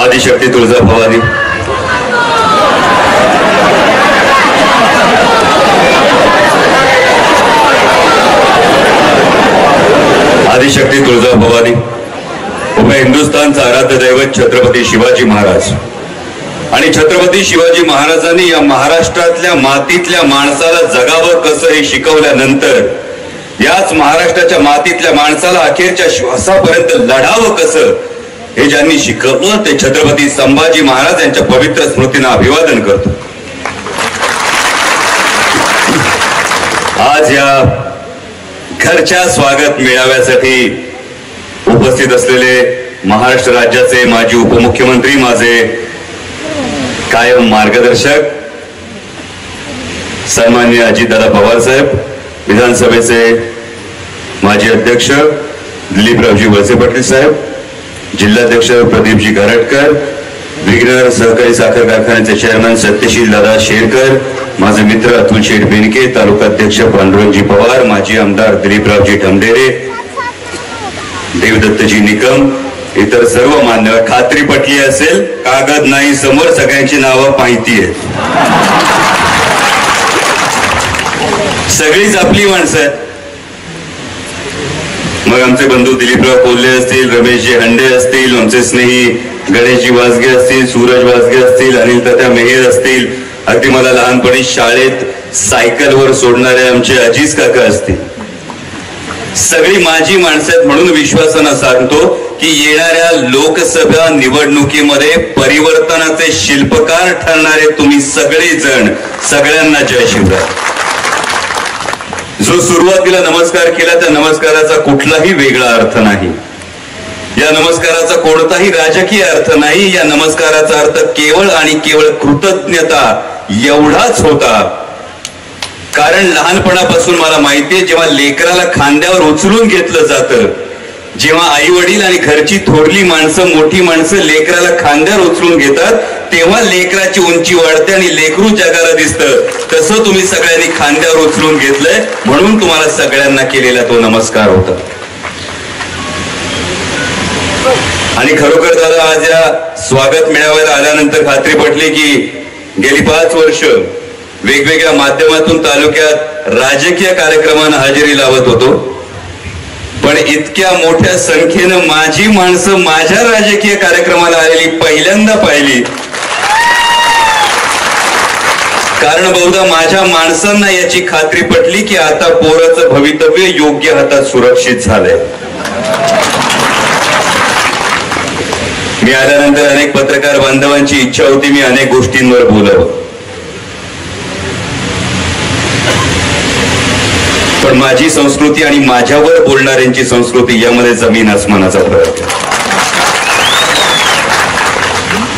आदिशक्ती तुळजा भवानी, आदिशक्ती तुळजा भवानी, उभे हिंदुस्थानचा आराध्य दैवत छत्रपती शिवाजी महाराज आणि छत्रपती शिवाजी महाराजांनी या महाराष्ट्रातल्या मातीतल्या माणसाला जगावं कसं हे शिकवल्यानंतर याच महाराष्ट्राच्या मातीतल्या माणसाला अखेरच्या श्वासापर्यंत लढावं कसं हे ज्यांनी शिकवलं ते छत्रपती संभाजी महाराज यांच्या पवित्र स्मृतींना अभिवादन करतो। आज या घरच्या स्वागत मेळाव्यासाठी उपस्थित असलेले महाराष्ट्र राज्याचे माजी उपमुख्यमंत्री, माझे कायम मार्गदर्शक सन्माननीय अजितदादा पवार साहेब, विधानसभेचे माजी अध्यक्ष दिलीपरावजी वळसे पाटील साहेब, जिल्हाध्यक्ष प्रदीपजी गरटकर, विघ्नर सहकारी साखर कारखान्याचे चेअरमन सत्यशील दादा शेरकर, माझे मित्र अतुल शेठ बेनके, तालुकाध्यक्ष पांडुरंगजी पवार, माजी आमदार दिलीपरावजी ढमढेरे, देवदत्तजी निकम, इतर सर्व मान्यवर। खात्री पटली असेल, कागद नाही समोर, सगळ्यांची नावं माहिती आहेत, सगळीच आपली माणसं आहेत। मग आमचे बंधू दिलीपराव कोल्हे असतील, रमेशजी हंडे असतील, आमचे स्नेही गणेशजी वासगे असतील, सूरज वासगे असतील, अनिल तात्या मेहेर असतील, अगदी मला लहानपणी शाळेत सायकलवर सोडणारे आमचे अजीज काका असतील, सगळी माझी माणसं आहेत। म्हणून विश्वासानं सांगतो की येणाऱ्या लोकसभा निवडणुकीमध्ये परिवर्तनाचे शिल्पकार ठरणारे तुम्ही सगळेजण, सगळ्यांना जय शिवराय। जो सुरुवातीला नमस्कार केला त्या नमस्काराचा कुठलाही वेगळा अर्थ नाही, या नमस्काराचा कोणताही राजकीय अर्थ नाही, या नमस्काराचा अर्थ केवळ आणि केवळ कृतज्ञता एवढाच होता। कारण लहानपणापासून मला माहितीये, जेव्हा लेकराला खांद्यावर उचलून घेतलं जातं, जेव्हा आई वडील आणि घरची थोरली माणसं, मोठी माणसं लेकराला खांद्यावर उचलून घेतात, तेव्हा लेकराची उंची वाढते आणि लेकरू जगाला दिसतं। तसं तुम्ही सगळ्यांनी खांद्यावर उचलून घेतलंय, म्हणून तुम्हाला सगळ्यांना केलेला तो नमस्कार होता। आणि खरोखर दादा, आज या स्वागत मेळाव्याला आल्यानंतर खात्री पटली की गेली 5 वर्ष वेगवेगळ्या माध्यमातून तालुक्यात राजकीय कार्यक्रमांना हजेरी लावत होतो, पण इतक्या मोठ्या संख्येनं माझी माणसं माझ्या राजकीय कार्यक्रमाला आलेली पहिल्यांदा पाहिली। कारण बहुधा माझ्या माणसांना याची खात्री पटली की आता पोराचं भवितव्य योग्य हातात सुरक्षित झालंय। मी आल्यानंतर अनेक पत्रकार बांधवांची इच्छा होती मी अनेक गोष्टींवर बोलावं, पण माझी संस्कृती आणि माझ्यावर बोलणाऱ्यांची संस्कृती यामध्ये जमीन आसमानाचा फरक आहे।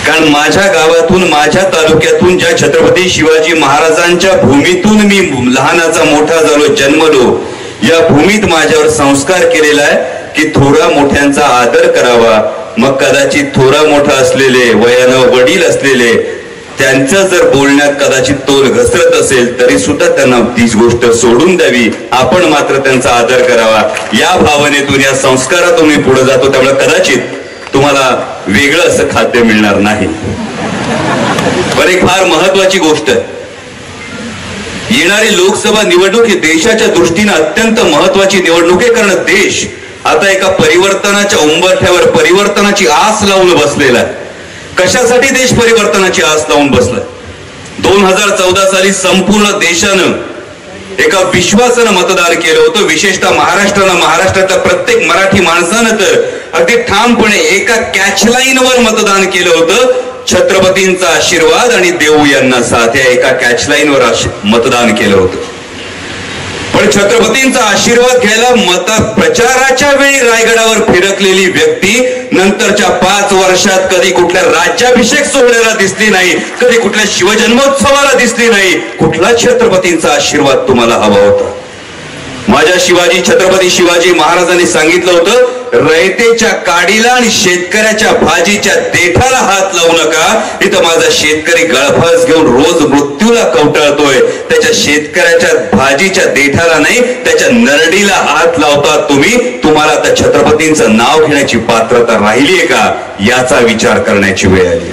कारण माझ्या गावातून, माझ्या तालुक्यातून, ज्या छत्रपती शिवाजी महाराजांच्या भूमीतून मी लहानाचा मोठा झालो, जन्मलो, या भूमीत माझ्यावर संस्कार केलेला आहे की थोरा मोठ्यांचा आदर करावा। मग कदाचित थोरा मोठा असलेले, वयानं वडील असलेले, त्यांचं जर बोलण्यात कदाचित तोल घसरत असेल तरी सुद्धा त्यांना तीच गोष्ट सोडून द्यावी, आपण मात्र त्यांचा आदर करावा। या भावनेतून, या संस्कारातून मी पुढे जातो, त्यामुळे कदाचित तुम्हाला वेगळं असं खाद्य मिळणार नाही। पण एक फार महत्वाची गोष्ट, येणारी लोकसभा निवडणूक ही देशाच्या दृष्टीने अत्यंत महत्वाची निवडणूक आहे। कारण देश आता एका परिवर्तनाच्या उंबरठ्यावर, परिवर्तनाची आस लावून बसलेला आहे। कशासाठी देश परिवर्तनाची आस लावून बसलाय? 2014 साली संपूर्ण देशानं एका विश्वासानं मतदान केलं होतं, विशेषतः महाराष्ट्रातल्या प्रत्येक मराठी माणसानं तर अगदी ठामपणे एका कॅचलाईनवर मतदान केलं होतं, छत्रपतींचा आशीर्वाद आणि देऊ यांना साथ, या एका कॅचलाईनवर मतदान केलं होतं। पण छत्रपतींचा आशीर्वाद घ्यायला प्रचाराच्या वेळी रायगडावर फिरकलेली व्यक्ती नंतरच्या 5 वर्षात कधी कुठल्या राज्याभिषेक सोहळ्याला दिसली नाही, कधी कुठल्या शिवजन्मोत्सवाला दिसली नाही. कुठला छत्रपतींचा आशीर्वाद तुम्हाला हवा होता? माझ्या छत्रपती शिवाजी महाराजांनी सांगितलं होतं, रयतेच्या काडीला आणि शेतकऱ्याच्या भाजीच्या देठाला हात लावू नका. इथं माझा शेतकरी गळफास घेऊन रोज मृत्यूला कवटाळतोय. त्याच्या शेतकऱ्याच्या भाजीच्या देठाला नाही, त्याच्या नरडीला हात लावता तुम्ही. तुम्हाला त्या छत्रपतींचं नाव घेण्याची पात्रता राहिलीये का, याचा विचार करण्याची वेळ आली.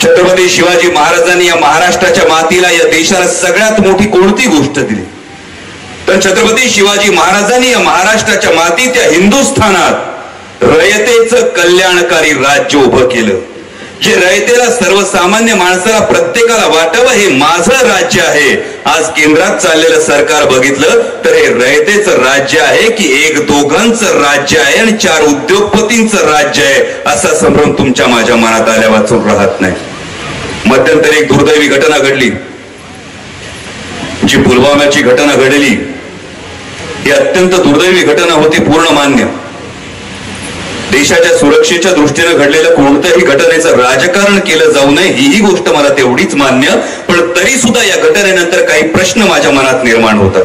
छत्रपती शिवाजी महाराजांनी या महाराष्ट्राच्या मातीला, या देशाला सगळ्यात मोठी कोणती गोष्ट दिली? तर छत्रपती शिवाजी महाराजांनी या महाराष्ट्राच्या मातीत, या हिंदुस्थानात रयतेचं कल्याणकारी राज्य उभं केलं. जे रयतेला, सर्वसामान्य माणसाला, प्रत्येकाला वाटावं हे माझं राज्य आहे. आज केंद्रात चाललेलं सरकार बघितलं तर हे रयतेचं राज्य आहे की 1-2 राज्य आहे आणि 4 उद्योगपतींचं राज्य आहे, असा संभ्रम तुमच्या माझ्या मनात आल्या वाचून राहत नाही. मध्यंतरी एक दुर्दैवी घटना घडली, जी पुलवामाची घटना घडली. ही अत्यंत दुर्दैवी घटना होती, पूर्ण मान्य. देशाच्या सुरक्षेच्या दृष्टीने घडलेल्या कोणत्याही घटनेचं राजकारण केलं जाऊ नये, ही गोष्ट मला तेवढीच मान्य. पण तरी सुद्धा या घटनेनंतर काही प्रश्न माझ्या मनात निर्माण होतात.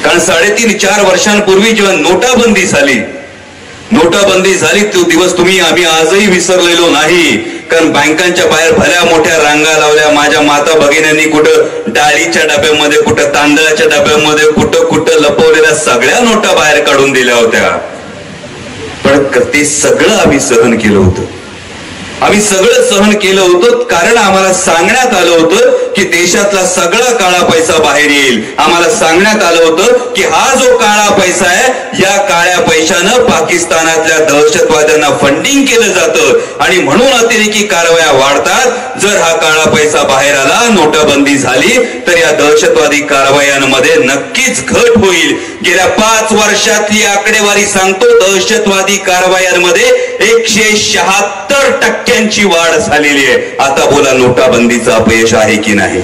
कारण 3.5-4 वर्षांपूर्वी जेव्हा नोटाबंदी झाली तो दिवस आम्ही आजही विसरलेलो नाही. कारण बँकांच्या बाहेर भल्या मोठ्या रांगा लावल्या. माझ्या माता भगिन्यांनी कुठं डाळीच्या डब्यामध्ये, कुठं तांदळाच्या डब्यामध्ये, कुठं लपवलेल्या सगळ्या नोटा बाहेर काढून दिल्या होत्या. पण ते सगळं आम्ही सहन केलं होतं. कारण आम्हाला सांगण्यात आलं होतं की देशातला सगळा काळा पैसा बाहेर येईल. आम्हाला सांगण्यात आलं होतं की हा जो काळा पैसा आहे, या काळ्या पैशानं पाकिस्तानातल्या दहशतवाद्यांना फंडिंग केलं जातं आणि म्हणून अतिरेकी कारवाया वाढतात. जर हा काळा पैसा बाहेर आला, नोटाबंदी झाली, तर या दहशतवादी कारवायांमध्ये नक्कीच घट होईल. गेल्या 5 वर्षातली आकडेवारी सांगतो, दहशतवादी कारवायांमध्ये 176% वाढ झालेली आहे. आता बोला, नोटाबंदीचं अपयश आहे की नाही?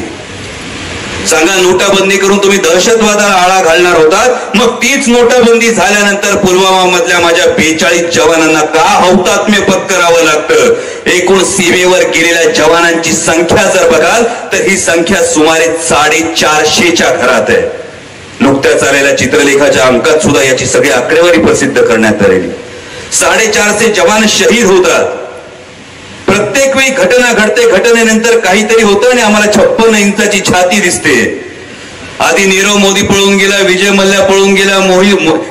सांगा, नोटाबंदी करून तुम्ही दहशतवादाला आळा घालणार होतात, मग तीच नोटाबंदी झाल्यानंतर पुलवामा मधल्या माझ्या 42 जवानांना का हौतात्म्य पत्करावं लागतं? एकूण सीमेवर गेलेल्या जवानांची संख्या जर बघाल तर ही संख्या सुमारे 450च्या घरात आहे. नुकत्याच आलेल्या चित्रलेखाच्या अंकात सुद्धा याची सगळी आकडेवारी प्रसिद्ध करण्यात आलेली. 450 जवान शहीद होतात. प्रत्येक वेळी घटना घडते, घटनेनंतर काहीतरी होतं आणि आम्हाला 56 इंचाची छाती दिसते. आधी नीरव मोदी पळून गेला, विजय मल्ल्या पळून गेला,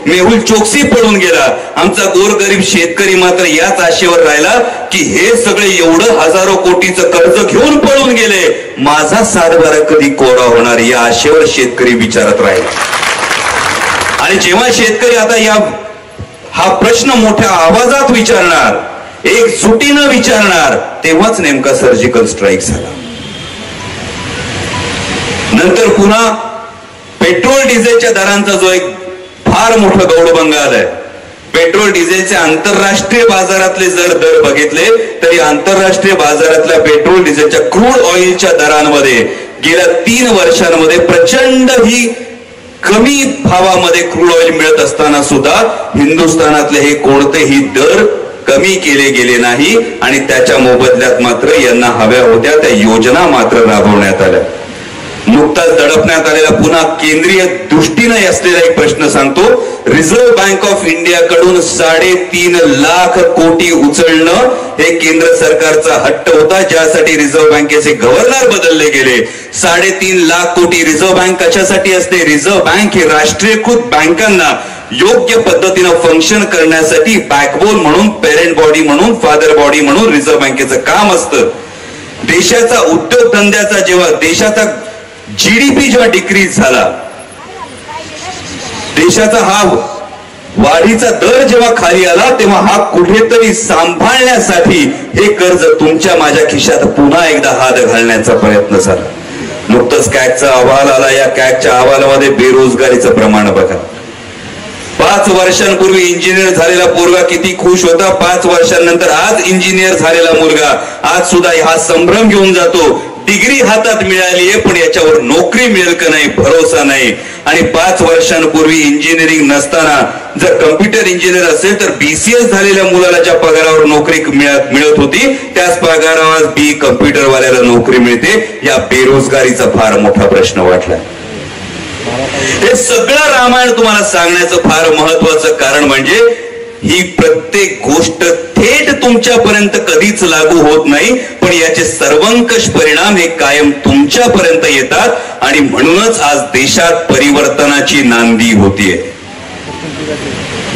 मेहुल चोक्सी पळून गेला. आमचा गोरगरीब शेतकरी मात्र याच आशेवर राहिला की हे सगळे एवढं हजारो कोटीचं कर्ज घेऊन पळून गेले, माझा सातबारा कधी कोरा होणार, या आशेवर शेतकरी विचारत राहील. आणि जेव्हा शेतकरी आता हा प्रश्न मोठ्या आवाजात विचारणार, एकजुटीनं विचारणार, तेव्हाच नेमका सर्जिकल स्ट्राईक झाला. नंतर पुन्हा पेट्रोल डिझेलच्या दरांचा जो एक फार मोठं गौडबंग आलाय. पेट्रोल डिझेलचे आंतरराष्ट्रीय बाजारातले जर दर बघितले तरी आंतरराष्ट्रीय बाजारातल्या पेट्रोल डिझेलच्या क्रूड ऑइलच्या दरांमध्ये गेल्या 3 वर्षांमध्ये प्रचंड ही कमी भावामध्ये क्रूड ऑइल मिळत असताना सुद्धा हिंदुस्थानातले हे कोणतेही दर कमी केले गेले नाही आणि त्याच्या मोबदल्यात मात्र यांना हव्या होत्या त्या योजना मात्र राबवण्यात आल्या. नुकताच दडपण्यात आलेला पुन्हा केंद्रीय दृष्टीने असलेला एक प्रश्न सांगतो. रिझर्व्ह बँक ऑफ इंडिया कडून 3.5 लाख कोटी उचलणं हे केंद्र सरकारचा हट्ट होता, ज्यासाठी रिझर्व्ह बँकेचे गव्हर्नर बदलले गेले. 3.5 लाख कोटी रिझर्व्ह बँक कशासाठी असते? रिझर्व्ह बँक हे राष्ट्रीयकृत बँकांना योग्य पद्धतीनं फंक्शन करण्यासाठी बॅकबोन म्हणून, पेरेंट बॉडी म्हणून, फादर बॉडी म्हणून रिझर्व्ह बँकेचं काम असतं. देशाचा उद्योगधंद्याचा, जेव्हा देशाचा जीडीपी जेव्हा डिक्रीज झाला, देशाचा हा वाढीचा दर जेव्हा खाली आला, तेव्हा हा कुठेतरी सांभाळण्यासाठी हे कर्ज तुमच्या माझ्या खिशात पुन्हा एकदा हात घालण्याचा प्रयत्न झाला. नुकतंच कॅगचा अहवाल आला. या कॅगच्या अहवालामध्ये बेरोजगारीचं प्रमाण बघा. 5 वर्षांपूर्वी इंजिनियर झालेला पोरगा किती खुश होता. 5 वर्षांनंतर आज इंजिनियर झालेला मुलगा आज सुद्धा हा संभ्रम घेऊन जातो. डिग्री हातात मिळाली आहे, पण याच्यावर नोकरी मिळेल का नाही भरोसा नाही. आणि 5 वर्षांपूर्वी इंजिनिअरिंग नसताना जर कम्प्युटर इंजिनियर असेल तर BCS झालेल्या मुलाला ज्या पगारावर नोकरी मिळत होती त्याच पगारावर कम्प्युटर वाल्याला नोकरी मिळते. या बेरोजगारीचा फार मोठा प्रश्न वाटला. हे सगळं रामायण तुम्हाला सांगण्याचं फार महत्वाचं कारण म्हणजे ही प्रत्येक गोष्ट थेट तुमच्यापर्यंत कधीच लागू होत नाही, पण याचे सर्वंकष परिणाम हे कायम तुमच्यापर्यंत येतात. आणि म्हणूनच आज देशात परिवर्तनाची नांदी होतीये.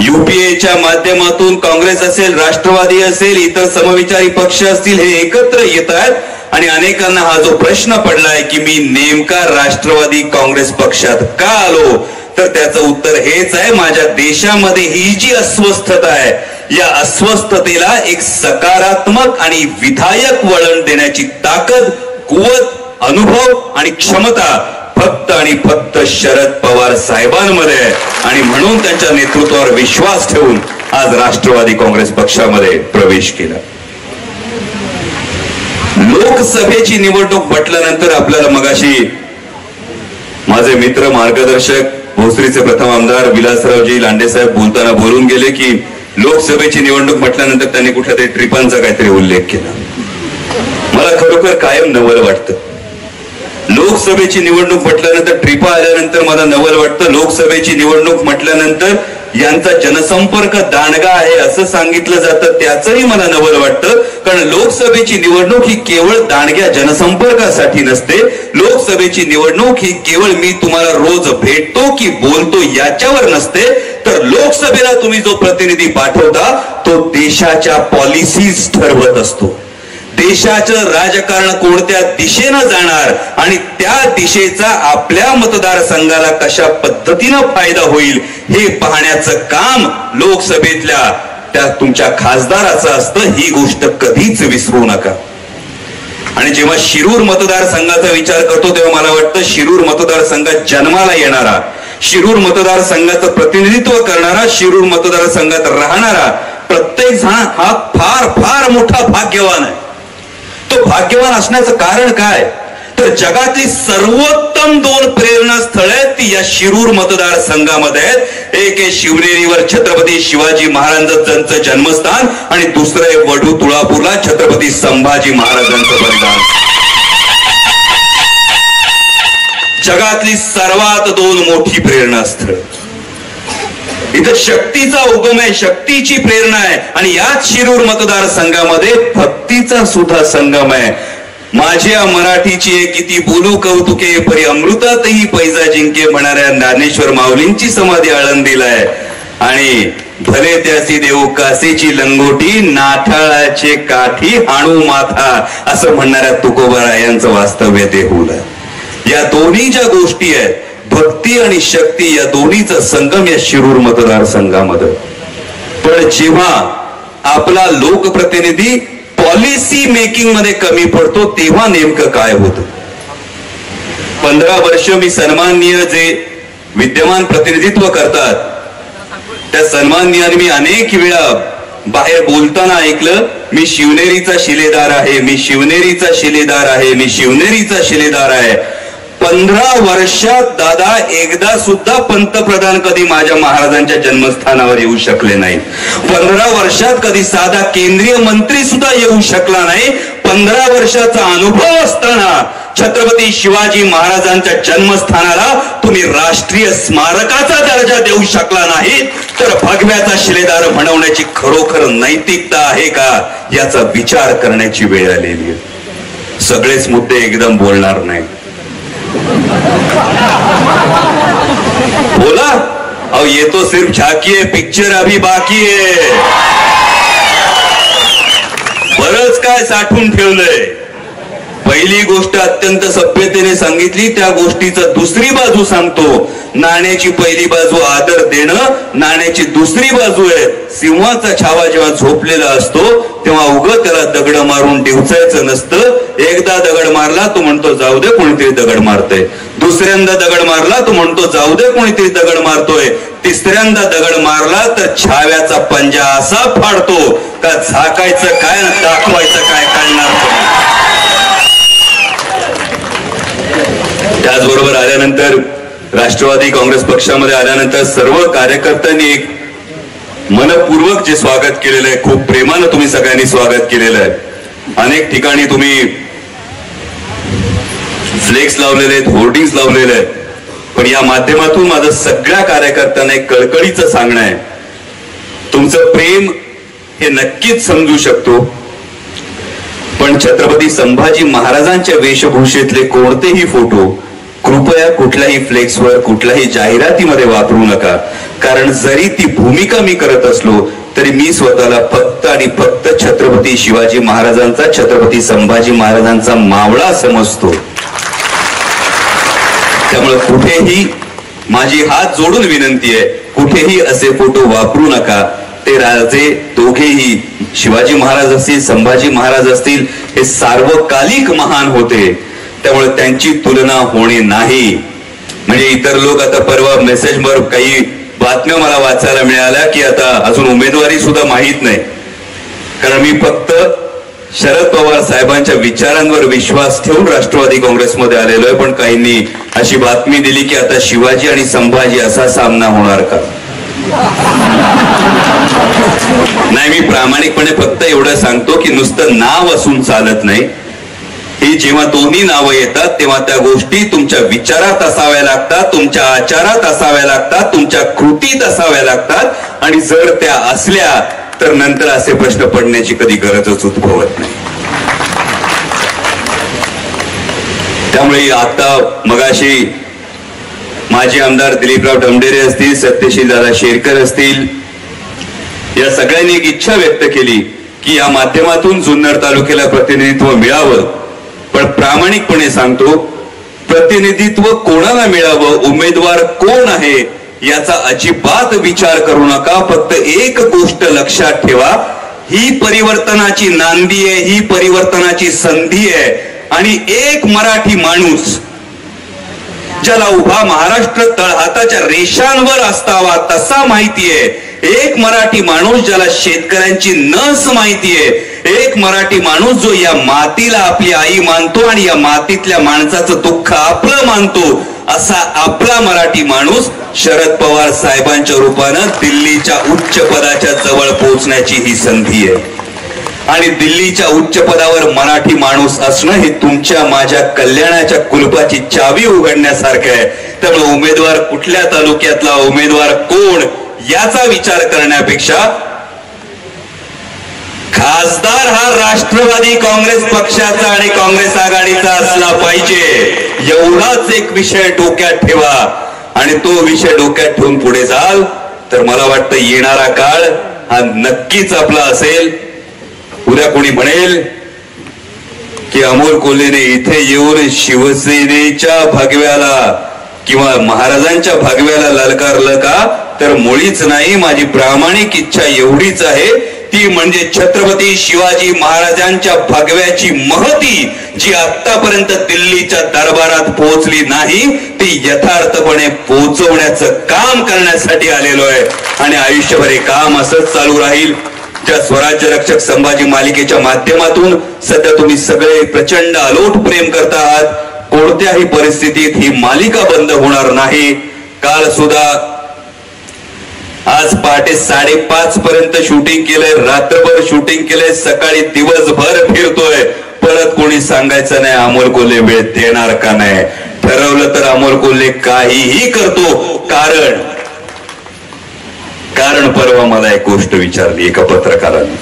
UPAच्या माध्यमातून काँग्रेस असेल, राष्ट्रवादी असेल, इतर समविचारी पक्ष असतील, हे एकत्र येत आहेत आणि अनेकांना हा जो प्रश्न पडलाय की मी नेमका राष्ट्रवादी काँग्रेस पक्षात का आलो, तर त्याचं उत्तर हेच आहे, माझ्या देशामध्ये ही जी अस्वस्थता आहे या अस्वस्थतेला एक सकारात्मक आणि विधायक वळण देण्याची ताकद, कुवत, अनुभव आणि क्षमता फक्त आणि फक्त शरद पवार साहेबांमध्ये आहे. आणि म्हणून त्यांच्या नेतृत्वावर विश्वास ठेवून आज राष्ट्रवादी काँग्रेस पक्षामध्ये प्रवेश केला. लोकसभेची निवडणूक म्हटल्यानंतर आपल्याला मगाशी माझे मित्र मार्गदर्शक भोसरीचे प्रथम आमदार विलासरावजी लांडे साहेब बोलताना बोलून गेले की लोकसभेची निवडणूक म्हटल्यानंतर त्यांनी कुठल्या तरी ट्रिपांचा काहीतरी उल्लेख केला. मला खरोखर कायम नवल वाटतं. लोकसभेची निवडणूक म्हटल्यानंतर ट्रिपा आल्यानंतर मला नवल वाटतं. लोकसभेची निवडणूक म्हटल्यानंतर यांचा जनसंपर्क दांडगा आहे असं सांगितलं जातं, त्याचंही मला नवल वाटतं. कारण लोकसभेची निवडणूक ही केवळ दांडग्या जनसंपर्कासाठी नसते. लोकसभेची निवडणूक ही केवळ मी तुम्हाला रोज भेटतो की बोलतो याच्यावर नसते, तर लोकसभेला तुम्ही जो प्रतिनिधी पाठवता तो देशाच्या पॉलिसीज ठरवत असतो. देशाचं राजकारण कोणत्या दिशेनं जाणार आणि त्या दिशेचा आपल्या मतदारसंघाला कशा पद्धतीनं फायदा होईल हे पाहण्याचं काम लोकसभेतल्या त्या तुमच्या खासदाराचं असतं. ही गोष्ट कधीच विसरू नका. आणि जेव्हा शिरूर मतदारसंघाचा विचार करतो तेव्हा मला वाटतं शिरूर मतदारसंघात जन्माला येणारा, शिरूर मतदारसंघाचं प्रतिनिधित्व करणारा, शिरूर मतदारसंघात राहणारा प्रत्येक जण हा फार फार मोठा भाग्यवान आहे. तो भाग्यवान असण्याचं कारण काय, तर जगातली सर्वोत्तम 2 प्रेरणास्थळ आहेत ती या शिरूर मतदारसंघामध्ये आहेत. एक आहे शिवनेरीवर छत्रपती शिवाजी महाराजांचं जन्मस्थान आणि दुसरं आहे वढू तुळापूरला छत्रपती संभाजी महाराजांचं बलिदान. जगातली सर्वात 2 मोठी प्रेरणास्थळ. इथं शक्तीचा उगम आहे, शक्तीची प्रेरणा आहे. आणि याच शिरूर मतदारसंघामध्ये भक्तीचा सुद्धा संगम आहे. माझ्या मराठीची किती बोलू कौतुके परी अमृतातही पैजा जिंके म्हणणाऱ्या ज्ञानेश्वर माऊलींची समाधी आळंदीला आहे. आणि भले त्याची देऊ कासेची लंगोटी नाठाळाचे काठी हाणू माथा असं म्हणणाऱ्या तुकोबारायांचं वास्तव्य ते होलं. या दोन्ही ज्या गोष्टी आहेत, भक्ती आणि शक्ती, या दोन्हीचा संगम या शिरूर मतदारसंघामध्ये. पण जेव्हा आपला लोकप्रतिनिधी पॉलिसी मेकिंग मध्ये कमी पडतो तेव्हा नेमकं काय होतं. 15 वर्ष मी सन्माननीय जे विद्यमान प्रतिनिधित्व करतात त्या सन्माननीयांनी मी अनेक वेळा बाहेर बोलताना ऐकलं, मी शिवनेरीचा शिलेदार आहे, मी शिवनेरीचा शिलेदार आहे, मी शिवनेरीचा शिलेदार आहे. 15 वर्षात दादा एकदा सुद्धा पंतप्रधान कधी माझ्या महाराजांच्या जन्मस्थानावर येऊ शकले नाहीत. 15 वर्षात कधी साधा केंद्रीय मंत्री सुद्धा येऊ शकला नाही. 15 वर्षाचा अनुभव असताना छत्रपती शिवाजी महाराजांच्या जन्मस्थानाला तुम्ही राष्ट्रीय स्मारकाचा दर्जा देऊ शकला नाही, तर भगव्याचा शिलेदार म्हणवण्याची खरोखर नैतिकता आहे का याचा विचार करण्याची वेळ आलेली आहे. सगळेच मुद्दे एकदम बोलणार नाही. बोला अहो, ये तो सिर्फ झाकी है, पिक्चर अभी बाकी है. बरंच काय साठवून ठेवलंय. पहिली गोष्ट अत्यंत सभ्यतेने सांगितली, त्या गोष्टीचं दुसरी बाजू सांगतो. नाण्याची पहिली बाजू आदर देणं, नाण्याची दुसरी बाजू आहे सिंहाचा छावा जेव्हा झोपलेला असतो तेव्हा उगं त्याला दगड मारून डिवचायचं नसतं. एकदा दगड मारला तो म्हणतो जाऊ दे कोणीतरी दगड मारतोय, दुसऱ्यांदा दगड मारला तो म्हणतो जाऊ दे कोणीतरी दगड मारतोय, तिसऱ्यांदा दगड मारला तर छाव्याचा पंजा असा फाडतो का झाकायचं काय दाखवायचं काय कळणार. त्याचबरोबर आल्यानंतर राष्ट्रवादी काँग्रेस पक्षामध्ये आल्यानंतर सर्व कार्यकर्त्यांनी एक मनपूर्वक जे स्वागत केलेलं आहे, खूप प्रेमानं तुम्ही सगळ्यांनी स्वागत केलेलं आहे. अनेक ठिकाणी तुम्ही फ्लेक्स लावलेले आहेत, होर्डिंग्स लावलेले आहेत. पण या माध्यमातून माझं सगळ्या कार्यकर्त्यांना एक कळकळीचं सांगणं आहे, तुमचं प्रेम हे नक्कीच समजू शकतो, पण छत्रपती संभाजी महाराजांच्या वेशभूषेतले कोणतेही फोटो कृपया कुठल्याही फ्लेक्सवर कुठल्याही जाहिरातीमध्ये वापरू नका. कारण जरी ती भूमिका मी करत असलो तरी मी स्वतःला फक्त आणि फक्त छत्रपती शिवाजी महाराजांचा, छत्रपती संभाजी महाराजांचा मावळा समजतो. त्यामुळे कुठेही माझी हात जोडून विनंती आहे, कुठेही असे फोटो वापरू नका. ते राजे दोघेही, शिवाजी महाराज असतील, संभाजी महाराज असतील, हे सार्वकालिक महान होते. त्यामुळे त्यांची तुलना होणे नाही. म्हणजे इतर लोक आता परवा मेसेजवर काही बातम्या मला वाचायला मिळाल्या की आता अजून उमेदवारी सुद्धा माहीत नाही. कारण मी फक्त शरद पवार साहेबांच्या विचारांवर विश्वास ठेवून राष्ट्रवादी काँग्रेसमध्ये आलेलो आहे. पण काहींनी अशी बातमी दिली की आता शिवाजी आणि संभाजी असा सामना होणार का. नाही, मी प्रामाणिकपणे फक्त एवढं सांगतो की नुसतं नाव असून चालत नाही. ही जेव्हा दोन्ही नावं येतात तेव्हा त्या गोष्टी तुमच्या विचारात असाव्या लागतात, तुमच्या आचारात असाव्या लागतात, तुमच्या कृतीत असाव्या लागतात. आणि जर त्या असल्या तर नंतर असे प्रश्न पडण्याची कधी गरजच उद्भवत नाही. त्यामुळे आता मगाशी माजी आमदार दिलीपराव ढमढेरे असतील, सत्यशील दादा शेरकर असतील, या सगळ्यांनी एक इच्छा व्यक्त केली की या माध्यमातून जुन्नर तालुक्याला प्रतिनिधित्व मिळावं. पण प्रामाणिकपणे सांगतो, प्रतिनिधित्व कोणाला मिळावं, उमेदवार कोण आहे याचा अजिबात विचार करू नका. फक्त एक गोष्ट लक्षात ठेवा, ही परिवर्तनाची नांदी आहे, ही परिवर्तनाची संधी आहे. आणि एक मराठी माणूस ज्याला उभा महाराष्ट्र तळहाताच्या रेषांवर असावा तसा माहितीये, एक मराठी माणूस ज्याला शेतकऱ्यांची नस माहितीये, एक मराठी माणूस जो या मातीला आपली आई मानतो आणि या मातीतल्या माणसाचं दुःख आपलं मानतो, असा आपला मराठी माणूस शरद पवार साहेबांच्या रूपानं दिल्लीच्या उच्च पदाच्या जवळ पोहोचण्याची ही संधी आहे. आणि दिल्लीच्या उच्च पदावर मराठी माणूस असणं हे तुमच्या माझ्या कल्याणाच्या कुलपाची चावी उघडण्यासारखं आहे. त्यामुळे उमेदवार कुठल्या तालुक्यातला, उमेदवार कोण याचा विचार करण्यापेक्षा खासदार हा राष्ट्रवादी काँग्रेस पक्षाचा आणि काँग्रेस आघाडीचा असला पाहिजे, एवढाच एक विषय डोक्यात ठेवा. आणि तो विषय डोक्यात ठेवून पुढे जाल तर मला वाटतं येणारा काळ हा नक्कीच आपला असेल. उद्या कोणी म्हणेल की अमोल कोल्हेने इथे येऊन शिवसेनेच्या भगव्याला किंवा महाराजांच्या भगव्याला ललकारलं का, तर मुळीच नाही. माझी प्रामाणिक इच्छा एवढीच आहे, ती म्हणजे छत्रपती शिवाजी महाराजांच्या भगव्याची महती जी आतापर्यंत दिल्लीच्या दरबारात पोहोचली नाही, ती यथार्थपणे पोहोचवण्याचं काम करण्यासाठी आलेलो आहे. आणि आयुष्यभर हे काम असंच चालू राहील. ज्या स्वराज्य रक्षक संभाजी मालिकेच्या माध्यमातून सध्या तुम्ही सगळे प्रचंड अलोट प्रेम करता आहात, कोणत्याही परिस्थितीत ही मालिका बंद होणार नाही. काल सुद्धा आज पहाटे 5:30 पर्यंत शूटिंग केलंय, रात्रभर शूटिंग केलंय, सकाळी दिवसभर फिरतोय. परत कोणी सांगायचं नाही अमोल कोल्हे वेळ देणार का नाही. ठरवलं तर अमोल कोल्हे काहीही करतो. कारण परवा मला एक गोष्ट विचारली एका पत्रकाराने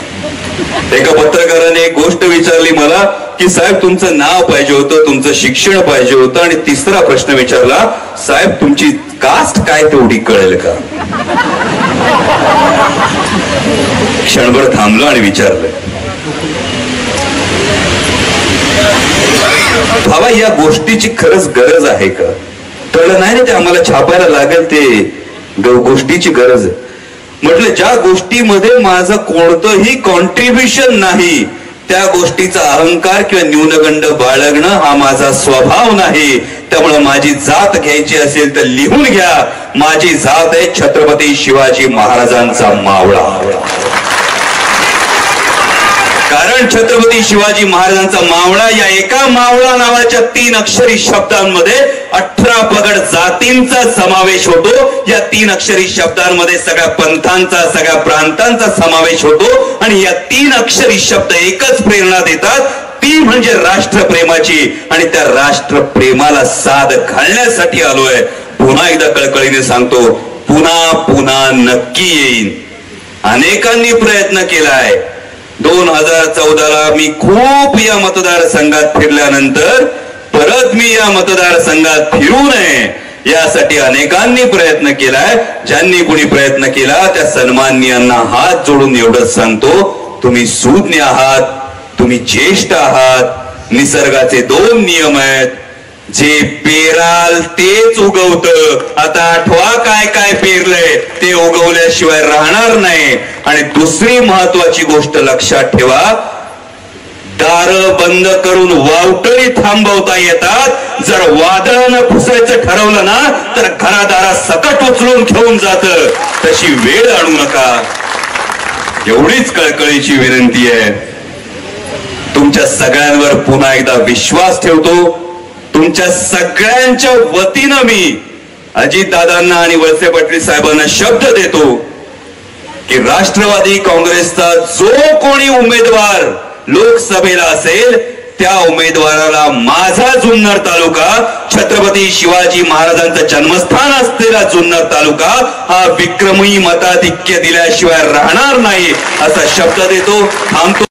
एक गोष्ट विचारली मला की साहेब तुमचं नाव पाहिजे होतं, तुमचं शिक्षण पाहिजे होतं, आणि तिसरा प्रश्न विचारला, साहेब तुमची कास्ट काय तेवढी कळेल का. क्षणभर थांबलो आणि विचारलं, भावा या गोष्टीची खरंच गरज आहे का. कळलं नाही रे, ते आम्हाला छापायला लागेल, ते गोष्टीची गरज आहे. म्हटलं ज्या गोष्टीमध्ये माझं कोणतंही कॉन्ट्रीब्युशन नाही त्या गोष्टीचा अहंकार किंवा न्यूनगंड बाळगणं हा माझा स्वभाव नाही. त्यामुळे माझी जात घ्यायची असेल तर लिहून घ्या, माझी जात आहे छत्रपती शिवाजी महाराजांचा मावळा. कारण कारण छत्रपती शिवाजी महाराजांचा मावळा या एका मावळा नावाच्या 3 अक्षरी शब्दांमध्ये 18 पगड जातींचा समावेश होतो। या 3 अक्षरी शब्दांमध्ये सगळ्या पंथांचा, सगळ्या प्रांतांचा समावेश होतो आणि या 3 अक्षरी शब्द एकच प्रेरणा देतात, ती म्हणजे राष्ट्रप्रेमाची। आणि त्या राष्ट्रप्रेमाला साथ घालण्यासाठी आलोय। पुन्हा एकदा कळकळीने सांगतो, पुन्हा पुन्हा नक्की येईन। अनेकांनी प्रयत्न केलाय। 2014ला मी खूप या मतदारसंघात फिरल्यानंतर परत मी या मतदारसंघात फिरू नये यासाठी अनेकांनी प्रयत्न केलाय। ज्यांनी कोणी प्रयत्न केला त्या सन्माननीयांना हात जोडून एवढंच सांगतो, तुम्ही सुज्ञ आहात, तुम्ही ज्येष्ठ आहात। निसर्गाचे 2 नियम आहेत, जे पेराल तेच उगवत। आता आठवा काय काय पेरलंय ते उगवल्याशिवाय राहणार नाही। आणि दुसरी महत्वाची गोष्ट लक्षात ठेवा, दार बंद करून वावटळी थांबवता येतात। जर वादळानं पुसायचं ठरवलं ना तर घरादारा सकट उचलून घेऊन जात। तशी वेळ आणू नका, एवढीच कळकळीची विनंती आहे। तुमच्या सगळ्यांवर पुन्हा एकदा विश्वास ठेवतो। तुमच्या सगळ्यांच्या वतीनं मी अजितदादांना आणि वळसे पाटील साहेबांना शब्द देतो की राष्ट्रवादी काँग्रेसचा जो कोणी उमेदवार लोकसभेला असेल त्या उमेदवाराला माझा जुन्नर तालुका, छत्रपती शिवाजी महाराजांचं जन्मस्थान असलेला जुन्नर तालुका हा विक्रमी मताधिक्य दिल्याशिवाय राहणार नाही असा शब्द देतो। थांबतो।